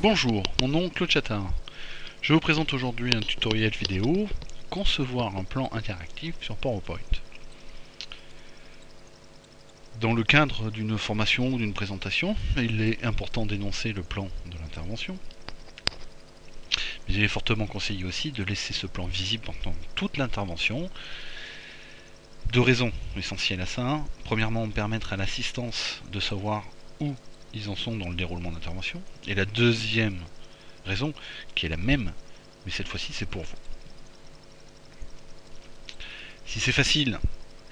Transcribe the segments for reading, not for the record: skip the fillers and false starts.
Bonjour, mon nom est Claude Chatard. Je vous présente aujourd'hui un tutoriel vidéo concevoir un plan interactif sur PowerPoint. Dans le cadre d'une formation ou d'une présentation, il est important d'énoncer le plan de l'intervention. Mais il est fortement conseillé aussi de laisser ce plan visible pendant toute l'intervention. Deux raisons essentielles à ça. Premièrement, permettre à l'assistance de savoir où ils en sont dans le déroulement d'intervention. Et la deuxième raison, qui est la même, mais cette fois-ci c'est pour vous. Si c'est facile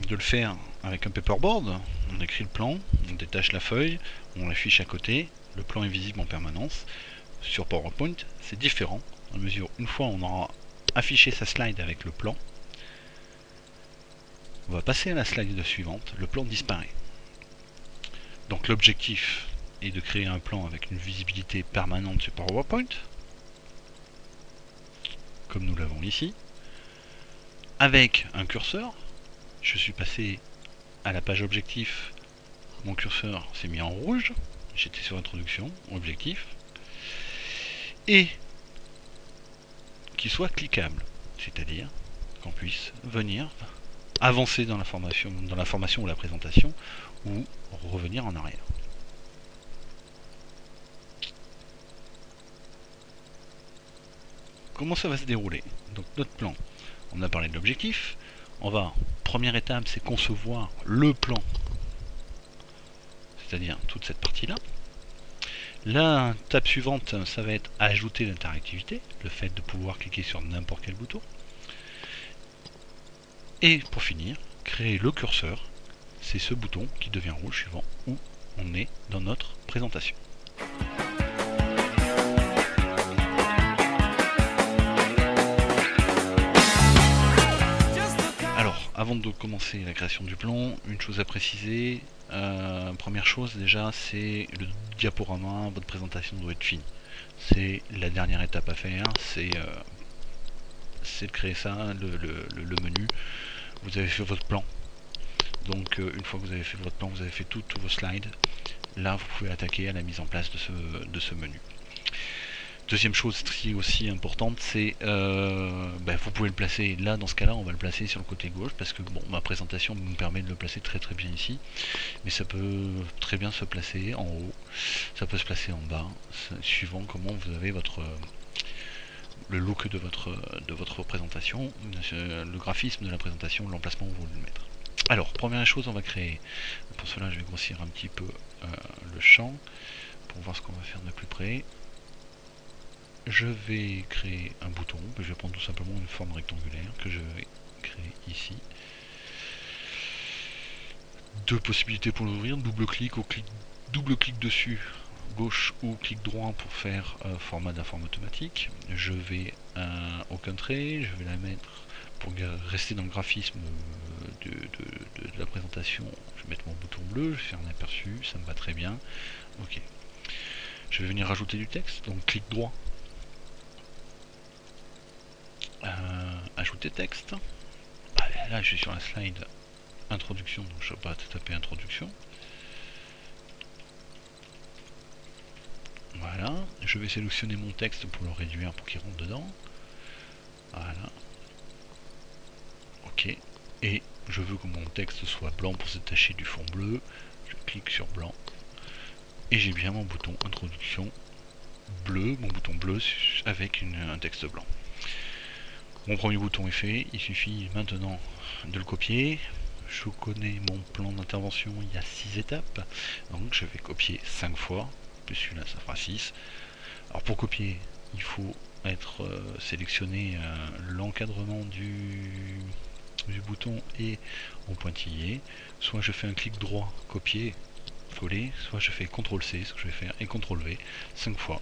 de le faire avec un paperboard, on écrit le plan, on détache la feuille, on l'affiche à côté, le plan est visible en permanence. Sur PowerPoint, c'est différent, à mesure une fois on aura affiché sa slide avec le plan, on va passer à la slide suivante, le plan disparaît. Donc l'objectif est de créer un plan avec une visibilité permanente sur PowerPoint, comme nous l'avons ici, avec un curseur. Je suis passé à la page objectif, mon curseur s'est mis en rouge, j'étais sur introduction, objectif, et qu'il soit cliquable, c'est-à-dire qu'on puisse venir avancer dans la formation ou la présentation, ou revenir en arrière. Comment ça va se dérouler? Donc notre plan, on a parlé de l'objectif, première étape c'est concevoir le plan, c'est-à-dire toute cette partie-là. La étape suivante, ça va être ajouter l'interactivité, le fait de pouvoir cliquer sur n'importe quel bouton. Et pour finir, créer le curseur, c'est ce bouton qui devient rouge suivant où on est dans notre présentation. Avant de commencer la création du plan, une chose à préciser, première chose déjà, c'est le diaporama, votre présentation doit être finie. C'est la dernière étape à faire, c'est de créer ça, le menu. Vous avez fait votre plan, donc une fois que vous avez fait votre plan, vous avez fait toutes vos slides, là vous pouvez attaquer à la mise en place de ce menu. Deuxième chose qui est aussi importante, c'est vous pouvez le placer là, dans ce cas là on va le placer sur le côté gauche, parce que bon, ma présentation me permet de le placer très bien ici, mais ça peut très bien se placer en haut, ça peut se placer en bas, suivant comment vous avez le look de votre présentation, le graphisme de la présentation, l'emplacement où vous voulez le mettre. Alors, première chose, on va créer, pour cela je vais grossir un petit peu le champ, pour voir ce qu'on va faire de plus près. Je vais créer un bouton, je vais prendre tout simplement une forme rectangulaire que je vais créer ici. Deux possibilités pour l'ouvrir, double-clic ou double-clic dessus, gauche ou clic droit pour faire format d'informe automatique. Je vais au country, je vais la mettre pour rester dans le graphisme de la présentation. Je vais mettre mon bouton bleu, je vais faire un aperçu, ça me va très bien. Ok. Je vais venir rajouter du texte, donc clic droit. Ajouter texte. Là je suis sur la slide introduction, donc je ne vais pas taper introduction. Voilà, je vais sélectionner mon texte pour le réduire pour qu'il rentre dedans. Voilà. Ok. Et je veux que mon texte soit blanc pour se détacher du fond bleu. Je clique sur blanc. Et j'ai bien mon bouton introduction bleu, mon bouton bleu avec un texte blanc. Mon premier bouton est fait, il suffit maintenant de le copier. Je connais mon plan d'intervention, il y a 6 étapes, donc je vais copier 5 fois, plus celui-là ça fera 6. Alors pour copier, il faut être sélectionner l'encadrement du bouton et en pointillé. Soit je fais un clic droit, copier, coller, soit je fais CTRL-C, ce que je vais faire, et CTRL-V, 5 fois.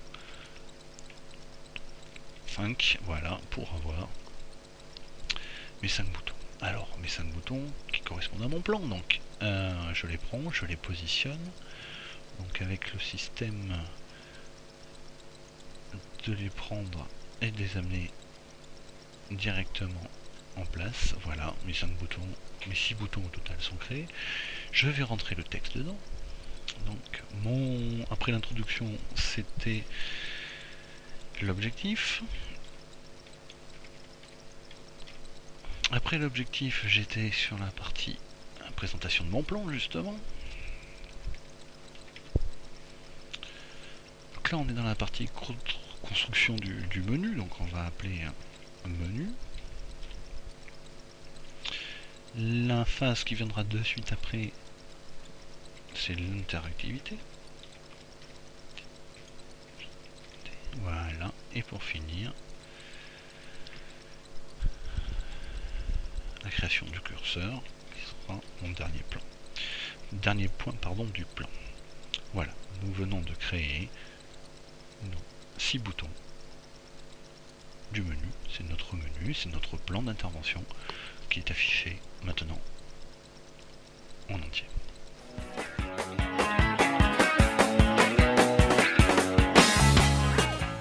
5, voilà, pour avoir mes 5 boutons. Alors, mes 5 boutons qui correspondent à mon plan, donc je les prends, je les positionne, donc avec le système de les prendre et de les amener directement en place. Voilà, mes 5 boutons, mes 6 boutons au total sont créés. Je vais rentrer le texte dedans. Donc, après l'introduction, c'était l'objectif. Après l'objectif, j'étais sur la partie présentation de mon plan justement. Donc là on est dans la partie construction du menu, donc on va appeler un menu. La phase qui viendra de suite après, c'est l'interactivité. Voilà, et pour finir, la création du curseur, qui sera mon dernier plan. Dernier point, pardon, du plan. Voilà, nous venons de créer nos 6 boutons du menu. C'est notre menu, c'est notre plan d'intervention qui est affiché maintenant en entier.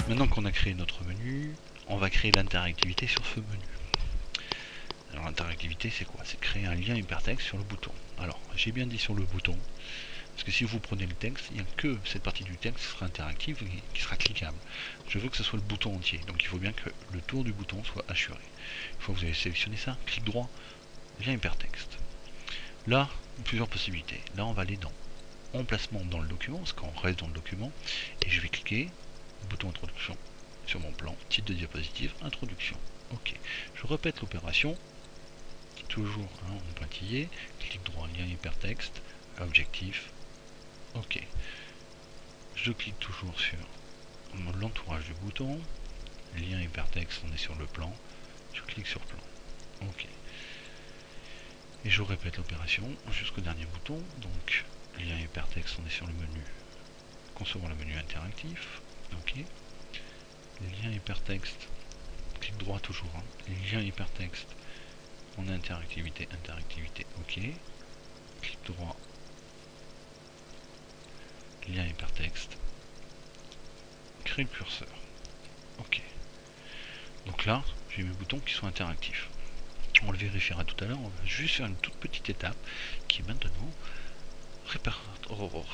Maintenant qu'on a créé notre menu, on va créer l'interactivité sur ce menu. Alors l'interactivité c'est quoi? C'est créer un lien hypertexte sur le bouton. Alors j'ai bien dit sur le bouton, parce que si vous prenez le texte, il n'y a que cette partie du texte qui sera interactive et qui sera cliquable. Je veux que ce soit le bouton entier, donc il faut bien que le tour du bouton soit assuré. Une fois que vous avez sélectionné ça, clic droit, lien hypertexte. Là, plusieurs possibilités. Là on va aller dans emplacement dans le document, parce qu'on reste dans le document, et je vais cliquer, bouton introduction sur mon plan, titre de diapositive, introduction. Ok, je répète l'opération, toujours en pointillé, clic droit, lien hypertexte, objectif, ok. Je clique toujours sur l'entourage du bouton, lien hypertexte, on est sur le plan, je clique sur plan, ok. Et je répète l'opération jusqu'au dernier bouton, donc lien hypertexte, on est sur le menu, concevoir le menu interactif, ok. Lien hypertexte, clic droit toujours, lien hypertexte, on a interactivité, interactivité, ok. Clic droit, lien hypertexte, créer le curseur, ok. Donc là, j'ai mes boutons qui sont interactifs. On le vérifiera tout à l'heure, on va juste faire une toute petite étape qui est maintenant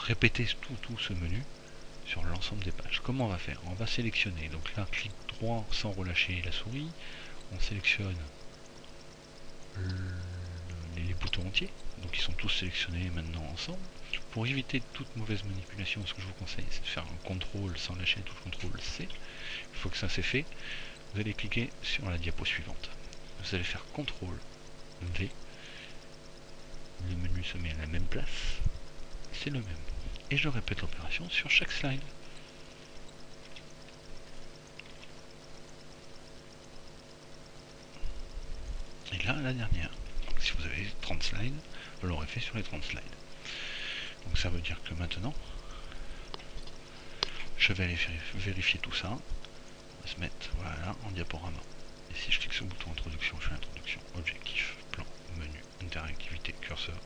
répéter tout ce menu sur l'ensemble des pages. Comment on va faire? On va sélectionner, donc là, clic droit sans relâcher la souris, on sélectionne les boutons entiers, donc ils sont tous sélectionnés maintenant ensemble. Pour éviter toute mauvaise manipulation, ce que je vous conseille, c'est de faire un contrôle sans lâcher la touche contrôle C. Une fois que ça c'est fait, vous allez cliquer sur la diapo suivante. Vous allez faire CTRL V, le menu se met à la même place, c'est le même. Et je répète l'opération sur chaque slide. Et là, la dernière. Donc, si vous avez 30 slides, vous l'aurez fait sur les 30 slides. Donc ça veut dire que maintenant, je vais aller vérifier tout ça. On va se mettre voilà, en diaporama. Et si je clique sur le bouton introduction, je fais introduction, objectif, plan, menu, interactivité, curseur,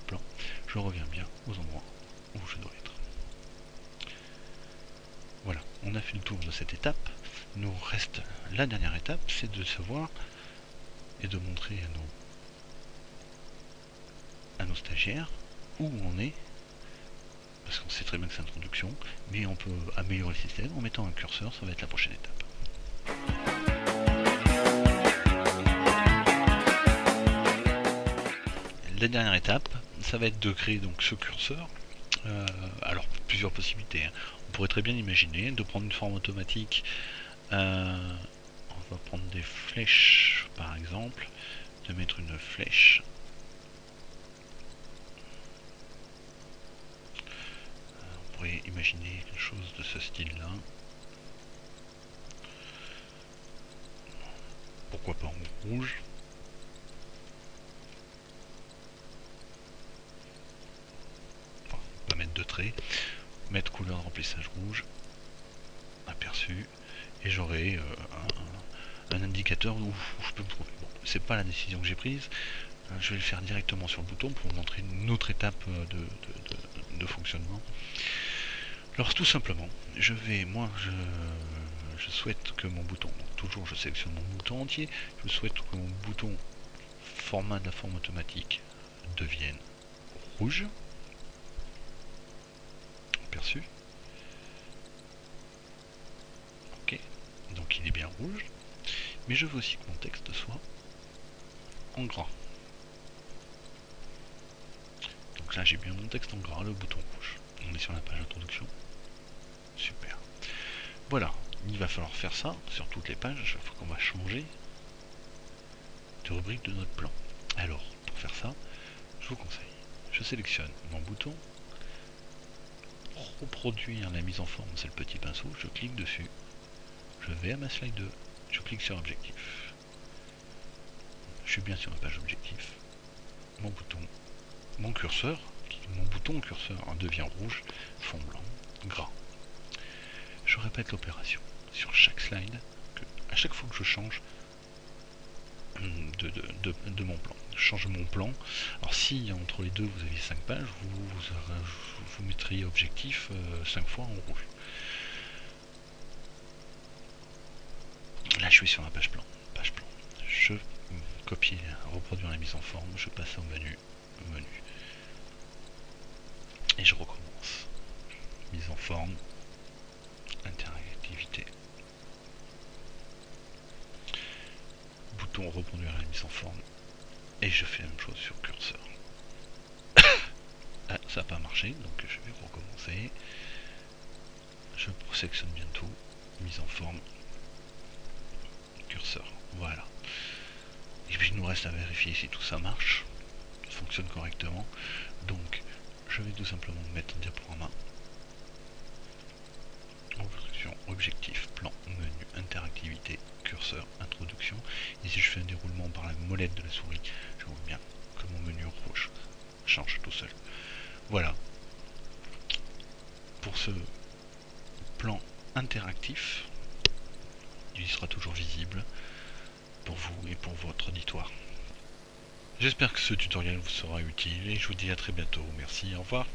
plan. Je reviens bien aux endroits où je dois être. Voilà, on a fait le tour de cette étape. Il nous reste la dernière étape, c'est de savoir et de montrer à nos stagiaires où on est, parce qu'on sait très bien que c'est introduction, mais on peut améliorer le système en mettant un curseur, ça va être la prochaine étape. La dernière étape, ça va être de créer donc ce curseur. Alors plusieurs possibilités. On pourrait très bien imaginer de prendre une forme automatique. On va prendre des flèches par exemple, de mettre une flèche. On pourrait imaginer quelque chose de ce style-là. Pourquoi pas en rouge? Enfin, on peut mettre deux traits. Mettre couleur de remplissage rouge, aperçu, et j'aurai un indicateur où je peux me trouver. Bon, c'est pas la décision que j'ai prise, je vais le faire directement sur le bouton pour vous montrer une autre étape de fonctionnement. Alors tout simplement, je souhaite que mon bouton, donc toujours je sélectionne mon bouton entier, je souhaite que mon bouton format de la forme automatique devienne rouge, aperçu. Ok, rouge, mais je veux aussi que mon texte soit en gras. Donc là j'ai bien mon texte en gras, le bouton rouge. On est sur la page introduction. Super. Voilà, il va falloir faire ça sur toutes les pages, chaque fois qu'on va changer de rubrique de notre plan. Alors, pour faire ça, je vous conseille, je sélectionne mon bouton, reproduire la mise en forme, c'est le petit pinceau, je clique dessus, je vais à ma slide 2, je clique sur objectif. Je suis bien sur la page objectif. Mon bouton, mon curseur, mon bouton curseur devient rouge, fond blanc, gras. Je répète l'opération sur chaque slide, à chaque fois que je change de mon plan. Je change mon plan. Alors si entre les deux vous aviez 5 pages, vous mettriez objectif 5 fois en rouge. Là je suis sur la page plan. Je copie, reproduire la mise en forme, je passe au menu, et je recommence. Mise en forme, interactivité. Bouton reproduire la mise en forme, et je fais la même chose sur curseur. Ah, ça n'a pas marché, donc je vais recommencer. Je sélectionne bien tout, mise en forme, curseur, voilà. Et puis il nous reste à vérifier si tout ça marche, fonctionne correctement. Donc je vais tout simplement mettre un diaporama. Objectif, plan, menu, interactivité, curseur, introduction. Et si je fais un déroulement par la molette de la souris, je vois bien que mon menu rouge change tout seul. Voilà. Pour ce plan interactif, il sera toujours visible pour vous et pour votre auditoire. J'espère que ce tutoriel vous sera utile et je vous dis à très bientôt. Merci, au revoir.